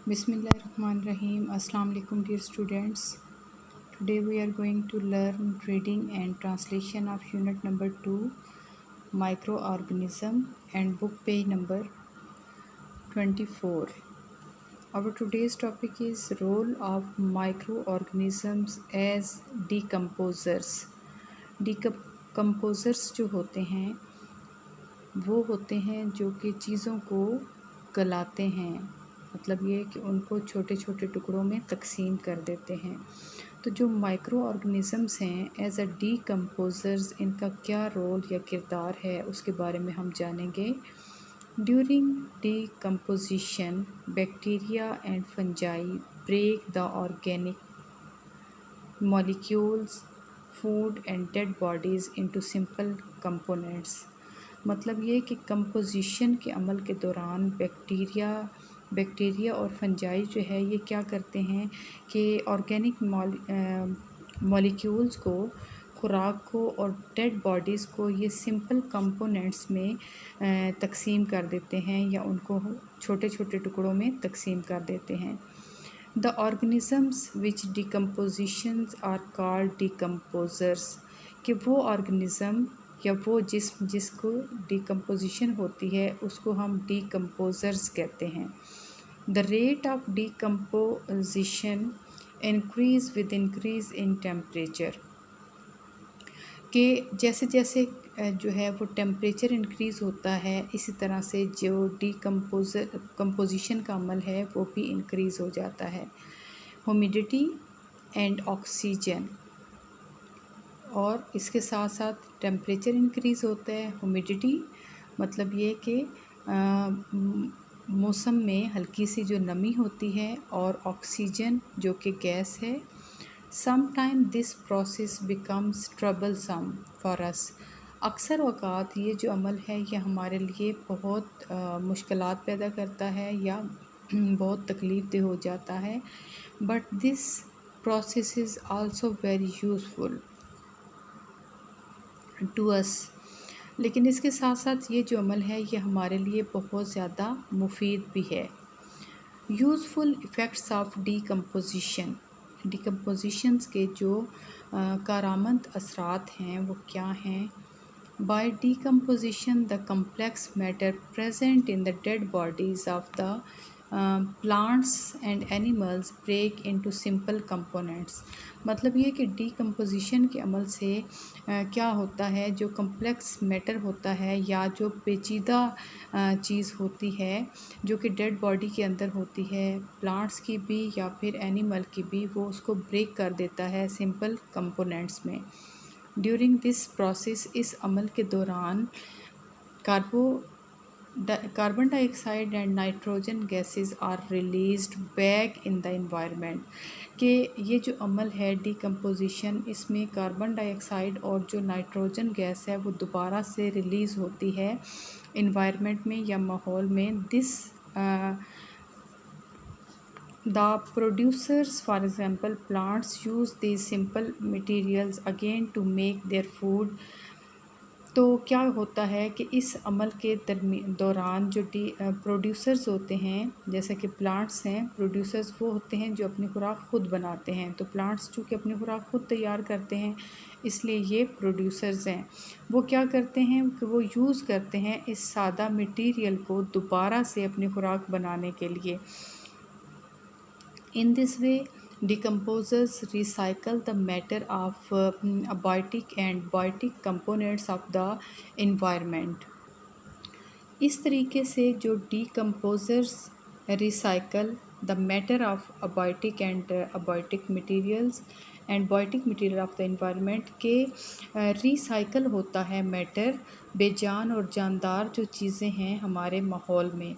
Bismillahirrahmanirrahim. Assalamu alaikum dear students. Today we are going to learn reading and translation of unit number 2 microorganism and book page number 24. Our today's topic is role of microorganisms as decomposers. Decomposers जो होते हैं वो होते हैं जो कि चीज़ों को गलाते हैं, मतलब ये कि उनको छोटे छोटे टुकड़ों में तकसीम कर देते हैं। तो जो माइक्रो ऑर्गेनिज़म्स हैं एज अ डीकम्पोज़र्स, इनका क्या रोल या किरदार है उसके बारे में हम जानेंगे। During decomposition bacteria and fungi break the organic molecules food and dead bodies into simple components. मतलब ये कि कंपोजिशन के अमल के दौरान बैक्टीरिया और फंजाई जो है ये क्या करते हैं कि ऑर्गेनिक मॉलिक्यूल्स को, खुराक को और डेड बॉडीज़ को ये सिंपल कंपोनेंट्स में तकसीम कर देते हैं या उनको छोटे छोटे टुकड़ों में तकसीम कर देते हैं। The organisms which decompositions are called decomposers, कि वो ऑर्गेनिज़म या वो जिसको डिकम्पोजिशन होती है उसको हम डिकम्पोज़र्स कहते हैं। The rate of decomposition increase with increase in temperature, कि जैसे जैसे जो है वो टेम्परेचर इंक्रीज़ होता है इसी तरह से जो कंपोजिशन का अमल है वो भी इंक्रीज़ हो जाता है। ह्यूमिडिटी एंड ऑक्सीजन, और इसके साथ साथ टेम्परेचर इंक्रीज़ होता है। ह्यूमिडिटी मतलब ये कि मौसम में हल्की सी जो नमी होती है, और ऑक्सीजन जो कि गैस है। Some time this process becomes troublesome for us, अक्सर औक़ात ये जो अमल है ये हमारे लिए बहुत मुश्किलात पैदा करता है या बहुत तकलीफ़ दे हो जाता है। But this process is also very useful to us, लेकिन इसके साथ साथ ये जो अमल है ये हमारे लिए बहुत ज़्यादा मुफीद भी है। Useful effects of decomposition, decompositions के जो कारामद असरात हैं वो क्या हैं। By decomposition the complex matter present in the dead bodies of the plants and animals break into simple components, मतलब ये कि डिकम्पोजिशन के अमल से क्या होता है, जो कम्प्लेक्स मैटर होता है या जो पेचीदा चीज़ होती है जो कि डेड बॉडी के अंदर होती है, प्लांट्स की भी या फिर एनिमल की भी, वो उसको ब्रेक कर देता है सिंपल कंपोनेंट्स में। ड्यूरिंग दिस प्रोसेस, इस अमल के दौरान carbon dioxide and nitrogen gases are released back in the environment, कि ये जो अमल है डिकम्पोजिशन, इसमें कार्बन डाइऑक्साइड और जो नाइट्रोजन गैस है वो दोबारा से रिलीज़ होती है एनवायरनमेंट में या माहौल में। This the producers for example plants use these simple materials again to make their food. तो क्या होता है कि इस अमल के दौरान जो प्रोड्यूसर्स होते हैं, जैसे कि प्लांट्स हैं, प्रोड्यूसर्स वो होते हैं जो अपनी खुराक ख़ुद बनाते हैं। तो प्लांट्स चूँकि अपनी खुराक ख़ुद तैयार करते हैं इसलिए ये प्रोड्यूसर्स हैं। वो क्या करते हैं कि वो यूज़ करते हैं इस सादा मटीरियल को दोबारा से अपनी खुराक बनाने के लिए। In this way decomposers recycle the matter of abiotic and biotic components of the environment। इस तरीके से जो decomposers recycle the matter of abiotic and abiotic materials and biotic material of the environment के रिसाइकल होता है matter, बेजान और जानदार जो चीज़ें हैं हमारे माहौल में।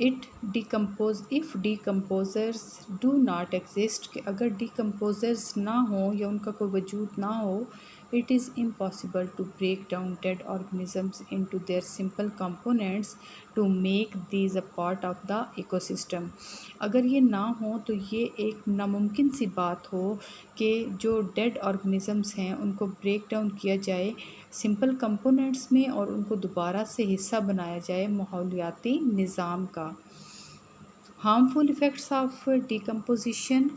It decompose if decomposers do not exist, कि अगर डिकम्पोज़र्स ना हो या उनका कोई वजूद ना हो, it is impossible to break down dead organisms into their simple components to make these a part of the ecosystem. अगर ये ना हो तो ये एक नामुमकिन सी बात हो कि जो डेड ऑर्गेनिजम्स हैं उनको ब्रेक डाउन किया जाए सिंपल कंपोनेंट्स में और उनको दोबारा से हिस्सा बनाया जाए माहौलियाती निज़ाम का। हार्मफुल इफ़ेक्ट्स ऑफ डिकम्पोजिशन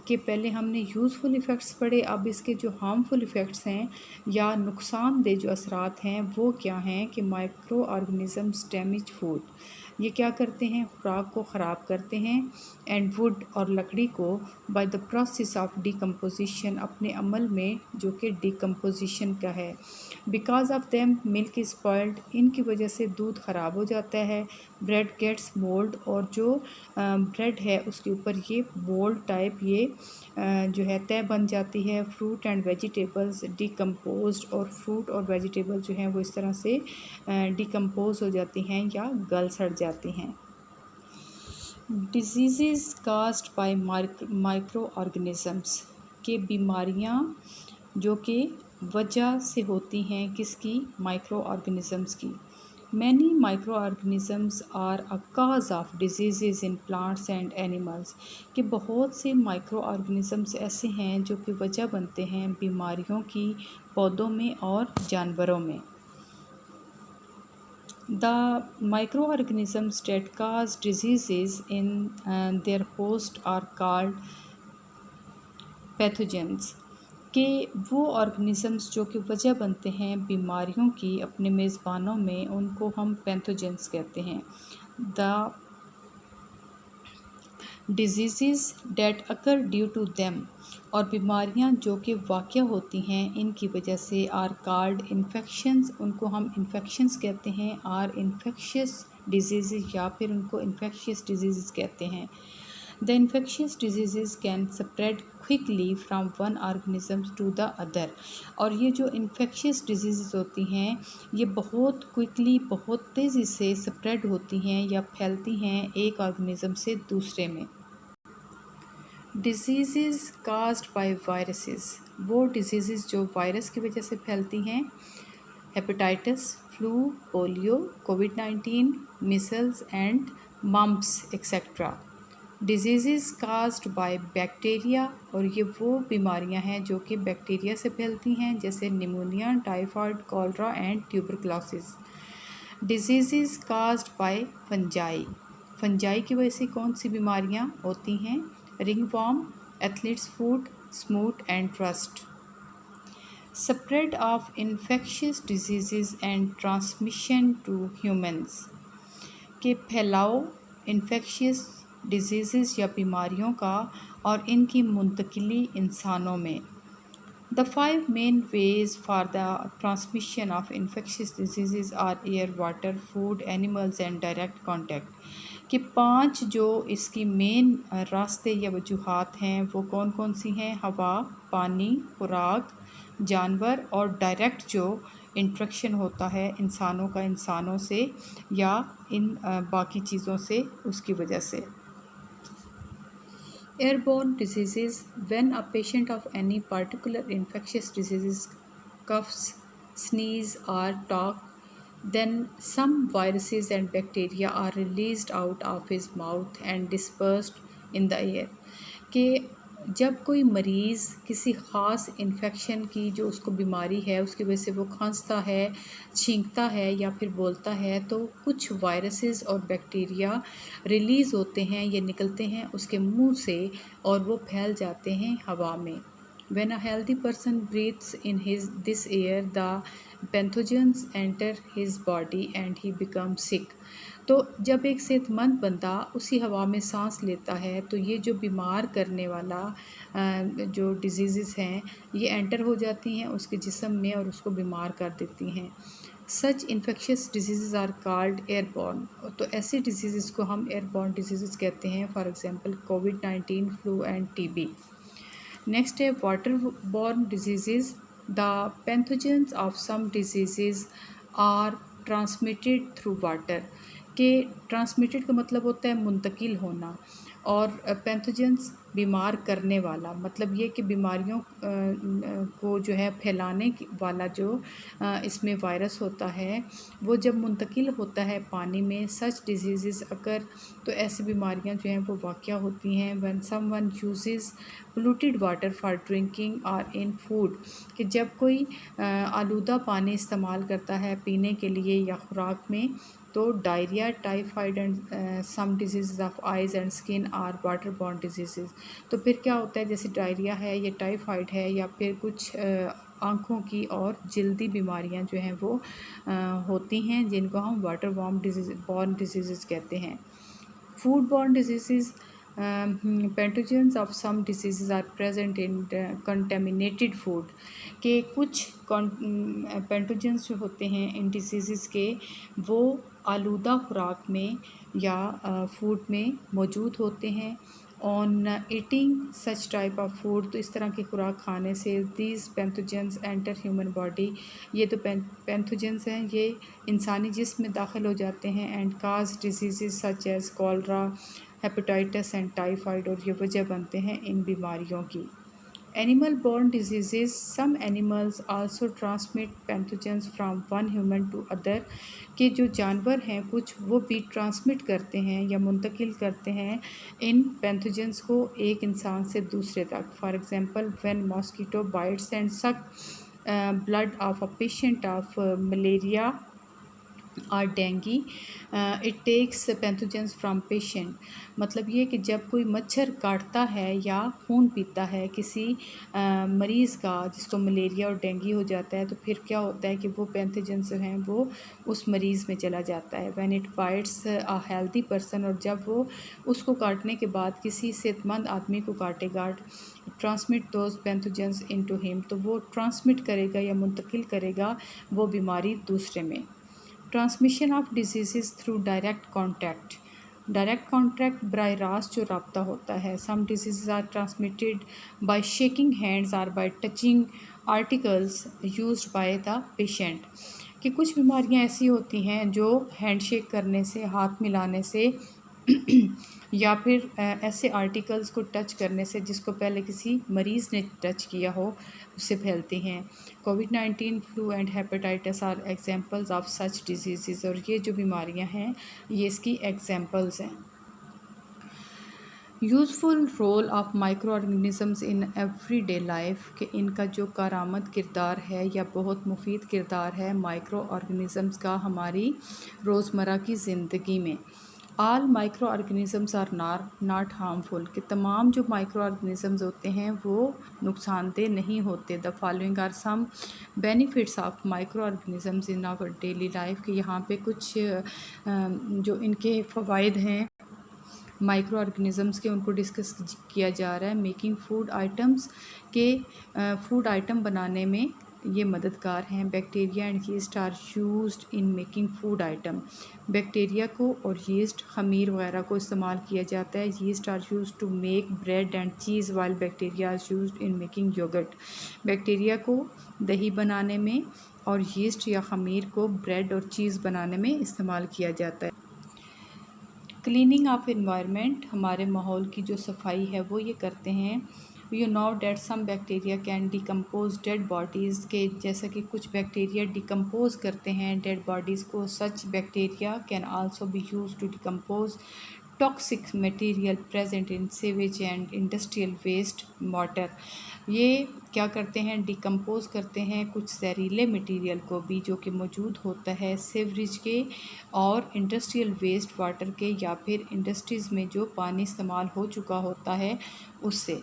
के पहले हमने यूज़फुल इफ़ेक्ट्स पढ़े, अब इसके जो हार्मफुल इफ़ेक्ट्स हैं या नुकसानदेह जो असरात हैं वो क्या हैं कि माइक्रो ऑर्गेनिज़म्स डैमेज फूड, ये क्या करते हैं, खुराक को ख़राब करते हैं, एंड वुड और लकड़ी को by the process of decomposition, अपने अमल में जो कि डिकम्पोजिशन का है। Because of them milk is spoiled, इनकी वजह से दूध ख़राब हो जाता है। ब्रेड गेट्स मोल्ड, और जो ब्रेड है उसके ऊपर ये मोल्ड टाइप ये जो है तय बन जाती है। फ्रूट एंड वेजिटेबल्स डिकम्पोज्ड, और फ्रूट और वेजिटेबल जो हैं वो इस तरह से डिकम्पोज हो जाती हैं या गल सड़ जाती हैं। Disease caused by micro organisms, के बीमारियां जो कि वजह से होती हैं किसकी, माइक्रो ऑर्गेनिज़म्स की। Many micro organisms are a cause of disease in plants and animals, कि बहुत से माइक्रो ऑर्गेनिज़म्स ऐसे हैं जो कि वजह बनते हैं बीमारियों की पौधों में और जानवरों में। The microorganisms that cause diseases in their host are called pathogens, कि वो ऑर्गेनिज़म्स जो कि वजह बनते हैं बीमारियों की अपने मेज़बानों में, उनको हम पैथोजेंस कहते हैं। The disease that occur due to them, और बीमारियां जो कि वाक़या होती हैं इनकी वजह से, आर कॉल्ड इन्फेक्शंस, उनको हम इन्फेक्शंस कहते हैं, आर इन्फेक्शियस डिजीज़, या फिर उनको इन्फेक्शियस डिजीज़ कहते हैं। The infectious disease can spread quickly from one organism to the other, और ये जो इन्फेक्शियस डिजीज़ होती हैं ये बहुत क्विकली, बहुत तेज़ी से स्प्रेड होती हैं या फैलती हैं एक ऑर्गेनिज़म से दूसरे में। डिजीज़ काज्ड बाय वायरसेस, वो डिजीज़ जो वायरस की वजह से फैलती हैं। Hepatitis, flu, polio, covid, micelles and mumps etcetera. Disease caused by bacteria, और ये वो बीमारियां हैं जो कि बैक्टीरिया से फैलती हैं, जैसे pneumonia, typhoid, cholera and tuberculosis. Disease caused by fungi, fungi की वजह से कौन सी बीमारियां होती हैं, ringworm, athlete's foot, smut and rust. Spread of infectious disease and transmission to humans, के फैलाव इन्फेक्शियस डिजीज़ या बीमारियों का और इनकी मुंतकिली इंसानों में। The five main ways for the transmission of infectious diseases are air, water, food, animals and direct contact, कि 5 जो इसकी मेन रास्ते या वजूहात हैं वो कौन कौन सी हैं, हवा, पानी, खुराक, जानवर, और डायरेक्ट जो इंट्रैक्शन होता है इंसानों का इंसानों से या इन बाकी चीज़ों से उसकी वजह से। Airborne diseases, when a patient of any particular infectious disease coughs, sneeze or talk, then some viruses and bacteria are released out of his mouth and dispersed in the air, कि जब कोई मरीज़ किसी ख़ास इन्फेक्शन की जो उसको बीमारी है उसकी वजह से वो खांसता है, छींकता है या फिर बोलता है, तो कुछ वायरसेस और बैक्टीरिया रिलीज़ होते हैं या निकलते हैं उसके मुंह से और वो फैल जाते हैं हवा में। When a healthy person breathes in this air, the pathogens enter his body and he becomes sick. तो जब एक सेहतमंद बंदा उसी हवा में सांस लेता है तो ये जो बीमार करने वाला जो डिजीज़ हैं ये एंटर हो जाती हैं उसके जिस्म में और उसको बीमार कर देती हैं। Such infectious disease are called airborne, तो ऐसी डिजीज़ को हम एयरबॉर्न डिजीज़ कहते हैं, फॉर एग्जांपल कोविड-19, फ्लू एंड टीबी। नेक्स्ट है water borne disease, the pathogens of some disease are transmitted through water, के ट्रांसमिटेड का मतलब होता है मुंतकिल होना, और पैथोजेंस बीमार करने वाला, मतलब ये कि बीमारियों को जो है फैलाने वाला जो इसमें वायरस होता है, वो जब मुंतकिल होता है पानी में, सच डिजीज़ अगर, तो ऐसी बीमारियां जो हैं वो वाक़या होती हैं when someone uses polluted water for drinking और इन फूड, कि जब कोई आलूदा पानी इस्तेमाल करता है पीने के लिए या खुराक में, तो diarrhoea, typhoid and some disease of eyes and skin are water borne disease. तो फिर क्या होता है, जैसे डायरिया है या टाइफाइड है या फिर कुछ आँखों की और जल्दी बीमारियां जो हैं वो होती हैं, जिनको हम वाटर बॉर्न डिजीज़ कहते हैं। Food borne disease, pathogens of some disease are present in contaminated food, के कुछ पैथोजेंस जो होते हैं इन डिजीज़ के, वो आलूदा खुराक में या फूड में मौजूद होते हैं। On eating such type of food, तो इस तरह की खुराक खाने से these pathogens enter human body, ये तो पैथोजेंस हैं, ये इंसानी जिस्म में दाखिल हो जाते हैं and cause disease such as cholera, hepatitis and typhoid, और ये वजह बनते हैं इन बीमारियों की। Animal borne disease, some animals also transmit pathogens from one human to other, के जो जानवर हैं कुछ, वो भी ट्रांसमिट करते हैं या मुंतकिल करते हैं इन पैथोजेंस को एक इंसान से दूसरे तक। For example when mosquito bites and suck blood of a patient of malaria और dengue, it takes pathogens from patient, मतलब ये कि जब कोई मच्छर काटता है या खून पीता है किसी मरीज़ का जिसको मलेरिया और डेंगी हो जाता है, तो फिर क्या होता है कि वो पैथोजेंस जो हैं वो उस मरीज़ में चला जाता है। When it bytes a healthy person, और जब वो उसको काटने के बाद किसी सेहतमंद आदमी को काटेगा, transmit those pathogens into him, तो वो ट्रांसमिट करेगा या मुंतकिल करेगा वो बीमारी दूसरे में। Transmission of disease through direct contact, direct contact बराह रास्त जो रब्ता होता है। Some disease are transmitted by shaking hands or by touching articles used by the patient, कि कुछ बीमारियां ऐसी होती हैं जो हैंडशेक करने से, हाथ मिलाने से या फिर ऐसे आर्टिकल्स को टच करने से जिसको पहले किसी मरीज़ ने टच किया हो, उससे फैलती हैं। कोविड-19, flu and hepatitis are examples of such disease, और ये जो बीमारियां हैं ये इसकी एग्जांपल्स हैं। Useful role of micro organisms in everyday life, के इनका जो कारआमद किरदार है या बहुत मुफीद किरदार है माइक्रो ऑर्गेनिज़म्स का हमारी रोज़मर्रा की ज़िंदगी में। All micro organisms are not harmful, कि तमाम जो माइक्रो ऑर्गेनिज़म्स होते हैं वो नुकसानदेह नहीं होते। The following are some benefits of micro organisms in our daily life, के यहाँ पे कुछ जो इनके फ़वाइद हैं माइक्रो ऑर्गेनिज़म्स के, उनको डिस्कस किया जा रहा है। मेकिंग फूड आइटम्स, के फूड आइटम बनाने में ये मददगार हैं। Bacteria and yeast are used in making food item, bacteria को और यीस्ट, खमीर वगैरह को इस्तेमाल किया जाता है। Yeast are used to make bread and cheese while bacteria are used in making yoghurt, bacteria को दही बनाने में और यीस्ट या खमीर को ब्रेड और चीज़ बनाने में इस्तेमाल किया जाता है। क्लीनिंग ऑफ एनवायरनमेंट, हमारे माहौल की जो सफाई है वो ये करते हैं। You know that some bacteria can decompose dead bodies, के जैसा कि कुछ बैक्टीरिया डिकम्पोज करते हैं डेड बॉडीज़ को। Such bacteria can also be use to decompose toxic material present in sewage and industrial waste water, ये क्या करते हैं, डिकम्पोज करते हैं कुछ जहरीले मटेरियल को भी जो कि मौजूद होता है सीवरेज के और इंडस्ट्रियल वेस्ट वाटर के, या फिर इंडस्ट्रीज़ में जो पानी इस्तेमाल हो चुका होता है उससे।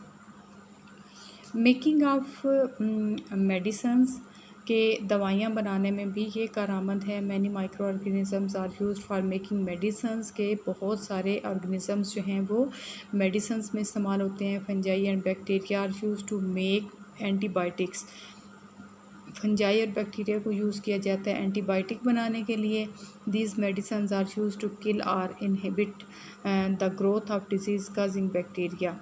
मेकिंग ऑफ मेडिसन्स, के दवाइयाँ बनाने में भी ये कारआमद है। Many micro organisms are used for making medicines, के बहुत सारे ऑर्गेनिज़म्स जो हैं वो मेडिसन्स में इस्तेमाल होते हैं। Fungi and bacteria are used to make antibiotics, fungi और बैक्टीरिया को यूज़ किया जाता है एंटीबायोटिक बनाने के लिए। These medicines are used to kill और inhibit the growth of disease causing bacteria,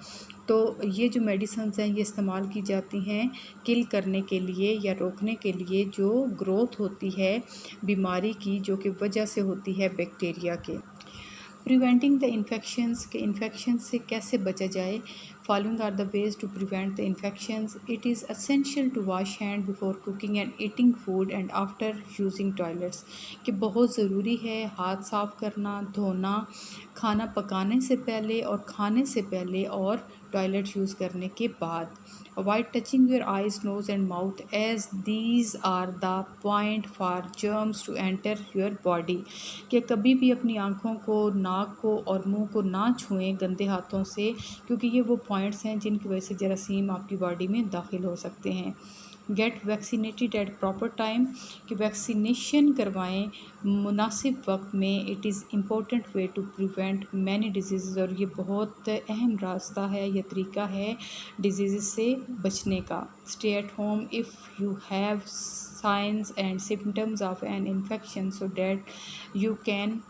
तो ये जो मेडिसन्स हैं ये इस्तेमाल की जाती हैं किल करने के लिए या रोकने के लिए जो ग्रोथ होती है बीमारी की, जो कि वजह से होती है बैक्टीरिया के। प्रिवेंटिंग द इन्फेक्शंस के इन्फेक्शन से कैसे बचा जाए। Following are the ways to prevent the infections. It is essential to wash hand before cooking and eating food and after using toilets, कि बहुत ज़रूरी है हाथ साफ़ करना, धोना, खाना पकाने से पहले और खाने से पहले और टॉयलेट यूज़ करने के बाद। Avoid touching your eyes, nose and mouth as these are the point for germs to enter your body, कि कभी भी अपनी आँखों को, नाक को और मुंह को ना छुएं गंदे हाथों से, क्योंकि ये वो पॉइंट्स हैं जिनकी वजह से जरासीम आपकी बॉडी में दाखिल हो सकते हैं। Get vaccinated at proper time, कि वैक्सीनेशन करवाएं मुनासिब वक्त में। It is important way to prevent many disease, और ये बहुत अहम रास्ता है, यह तरीका है डिजीज़ से बचने का। Stay at home if you have signs and symptoms of an infection so that you can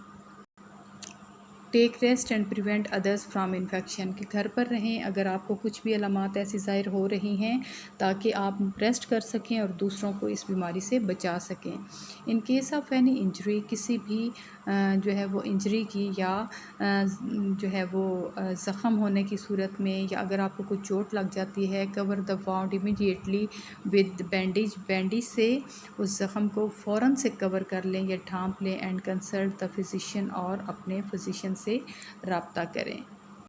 take rest and prevent others from infection, कि घर पर रहें अगर आपको कुछ भी अलामात ऐसी ज़ाहिर हो रही हैं, ताकि आप रेस्ट कर सकें और दूसरों को इस बीमारी से बचा सकें। In case of any injury, किसी भी जो है वो इंजरी की या जो है वो ज़ख़म होने की सूरत में, या अगर आपको कुछ चोट लग जाती है, cover the wound immediately with bandage से उस ज़ख़म को फ़ौरन से कवर कर लें या ढांप लें, एंड कंसल्ट द फिजिशियन, और अपने फिजिशियन से रब्ता करें।